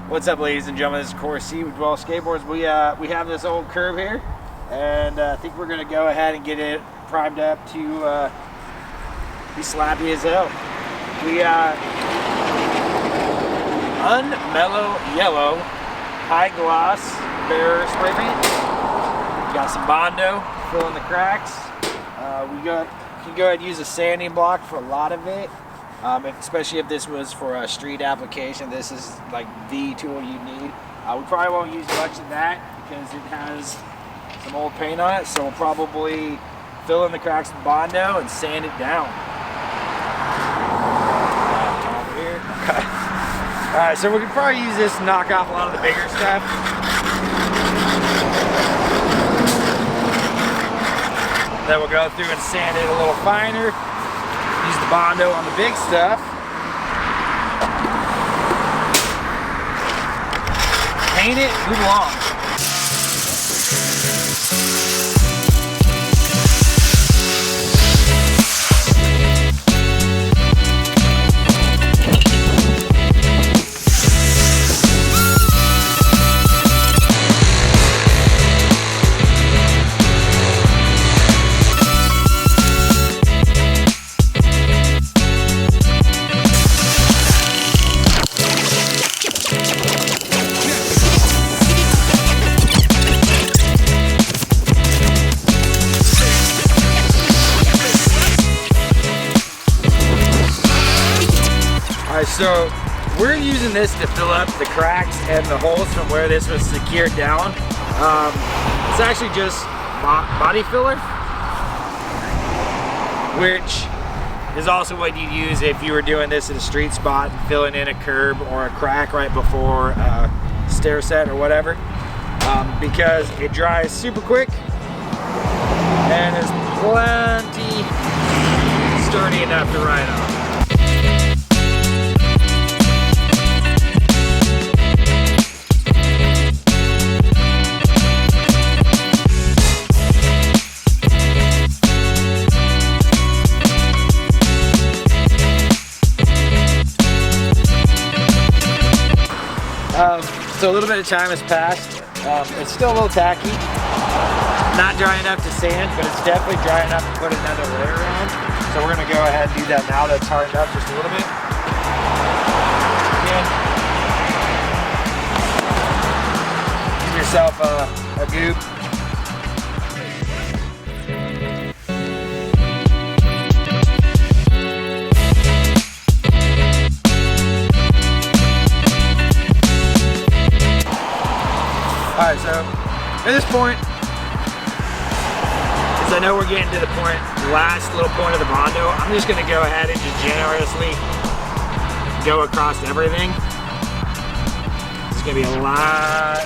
What's up, ladies and gentlemen? This is Corey with Dwell Skateboards. We have this old curb here, and I think we're gonna go ahead and get it primed up to be slappy as hell. We unmellow yellow high gloss bear spray paint. Got some Bondo filling the cracks. We can go ahead and use a sanding block for a lot of it. Especially if this was for a street application, this is like the tool you need. We probably won't use much of that because it has some old paint on it, so we'll probably fill in the cracks with Bondo and sand it down. Over here. Okay. Alright, so we can probably use this to knock off a lot of the bigger stuff. Then we'll go through and sand it a little finer. Use the Bondo on the big stuff. Paint it, move along. So we're using this to fill up the cracks and the holes from where this was secured down. It's actually just body filler, which is also what you'd use if you were doing this at a street spot and filling in a curb or a crack right before a stair set or whatever, because it dries super quick and is plenty sturdy enough to ride on. So a little bit of time has passed. It's still a little tacky. Not dry enough to sand, but it's definitely dry enough to put another layer on. So we're gonna go ahead and do that now that it's hardened up just a little bit. Again, give yourself a goop. Alright, so at this point, as I know we're getting to the last little point of the Bondo, I'm just going to go ahead and just generously go across everything. It's going to be a lot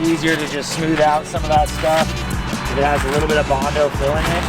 easier to just smooth out some of that stuff if it has a little bit of Bondo fill in it.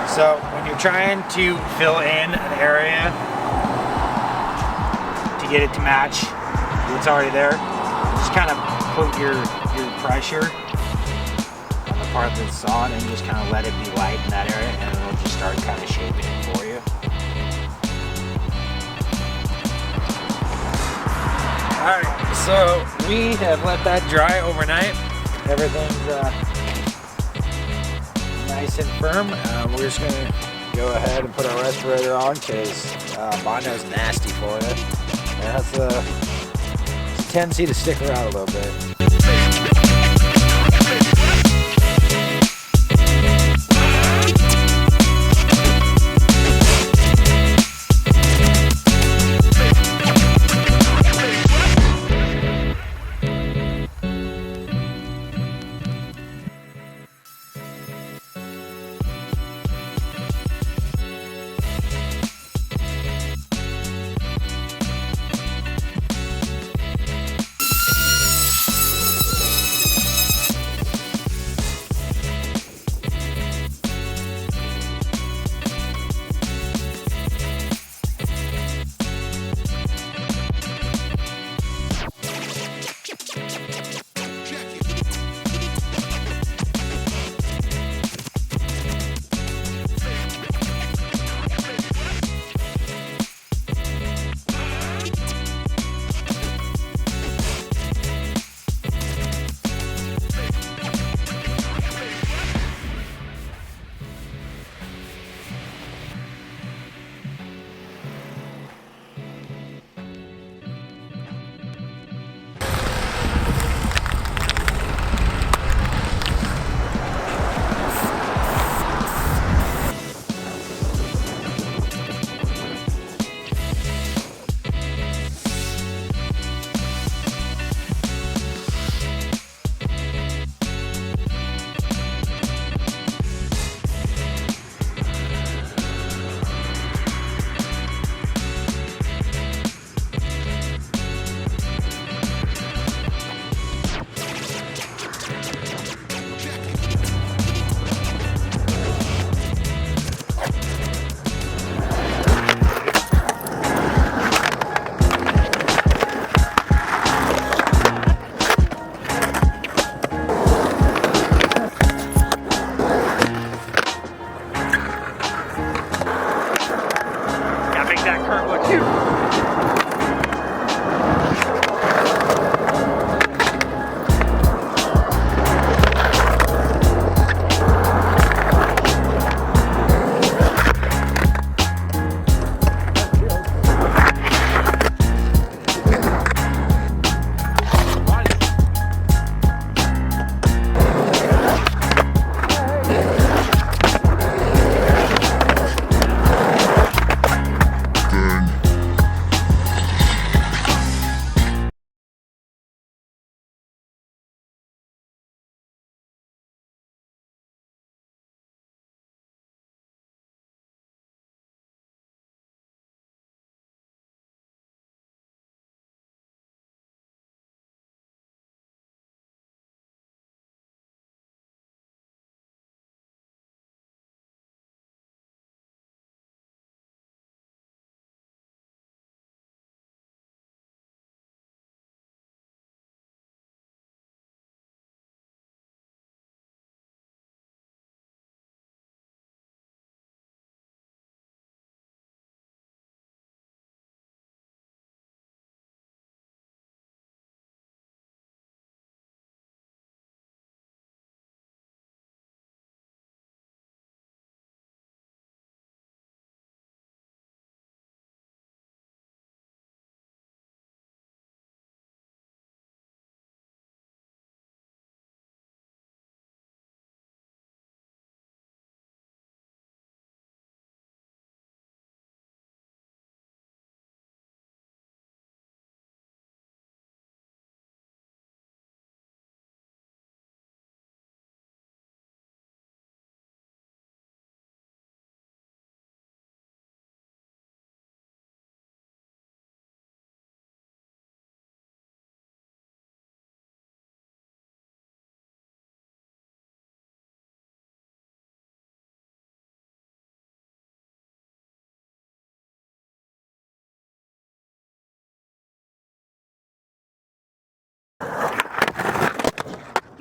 So when you're trying to fill in an area to get it to match what's already there, just kind of put your pressure on the part that's on and just kind of let it be light in that area, and it'll just start kind of shaping it for you. Alright, so we have let that dry overnight. Everything's nice and firm. We're just going to go ahead and put our respirator on because Bondo's nasty for it. It has a tendency to stick around a little bit.